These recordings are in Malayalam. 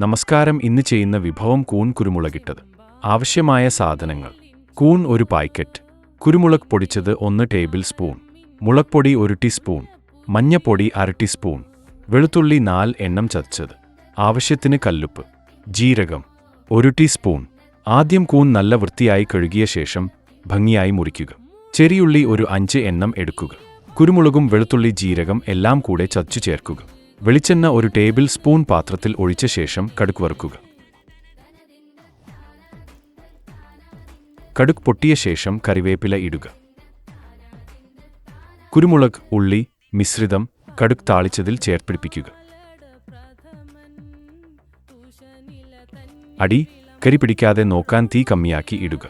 നമസ്കാരം. ഇന്ന് ചെയ്യുന്ന വിഭവം കൂൺ കുരുമുളകിട്ടത്. ആവശ്യമായ സാധനങ്ങൾ: കൂൺ 1 പാക്കറ്റ്, കുരുമുളക് പൊടിച്ചത് 1 ടേബിൾ സ്പൂൺ, മുളക്പൊടി 1 ടീസ്പൂൺ, മഞ്ഞപ്പൊടി 1/2 ടീസ്പൂൺ, വെളുത്തുള്ളി 4 എണ്ണം ചതച്ചത്, ആവശ്യത്തിന് കല്ലുപ്പ്, ജീരകം 1 ടീസ്പൂൺ. ആദ്യം കൂൺ നല്ല വൃത്തിയായി കഴുകിയ ശേഷം ഭംഗിയായി മുറിക്കുക. ചെറിയുള്ളി 5 എണ്ണം എടുക്കുക. കുരുമുളകും വെളുത്തുള്ളി ജീരകം എല്ലാം കൂടെ ചതച്ചു ചേർക്കുക. വെളിച്ചെണ്ണ 1 ടേബിൾ സ്പൂൺ പാത്രത്തിൽ ഒഴിച്ച ശേഷം കടുക് വറുക്കുക. കടുക് പൊട്ടിയ ശേഷം കറിവേപ്പില ഇടുക. കുരുമുളക്, ഉള്ളി മിശ്രിതം കടുക് താളിച്ചതിൽ ചേർപ്പിടിപ്പിക്കുക. അടി കരി പിടിക്കാതെ നോക്കാൻ തീ കമ്മിയാക്കി ഇടുക.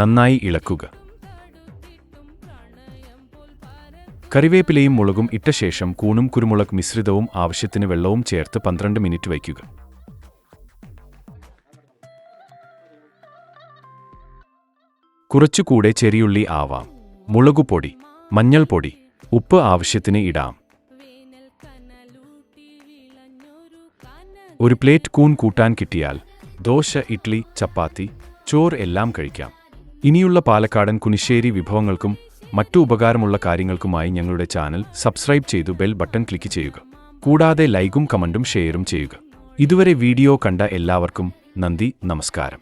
നന്നായി ഇളക്കുക. കറിവേപ്പിലയും മുളകും ഇട്ട ശേഷം കൂണും കുരുമുളക് മിശ്രിതവും ആവശ്യത്തിന് വെള്ളവും ചേർത്ത് 12 മിനിറ്റ് വയ്ക്കുക. കുറച്ചുകൂടെ ചെറിയുള്ളി ആവാം. മുളകുപൊടി, മഞ്ഞൾപ്പൊടി, ഉപ്പ് ആവശ്യത്തിന് ഇടാം. ഒരു പ്ലേറ്റ് കൂൺ കൂട്ടാൻ കിട്ടിയാൽ ദോശ, ഇഡ്ഡലി, ചപ്പാത്തി, ചോറ് എല്ലാം കഴിക്കാം. ഇനിയുള്ള പാലക്കാടൻ കുനിശ്ശേരി വിഭവങ്ങൾക്കും മറ്റു ഉപകാരമുള്ള കാര്യങ്ങൾക്കുമായി ഞങ്ങളുടെ ചാനൽ സബ്സ്ക്രൈബ് ചെയ്തു ബെൽ ബട്ടൺ ക്ലിക്ക് ചെയ്യുക. കൂടാതെ ലൈക്കും കമന്റും ഷെയറും ചെയ്യുക. ഇതുവരെ വീഡിയോ കണ്ട എല്ലാവർക്കും നന്ദി, നമസ്കാരം.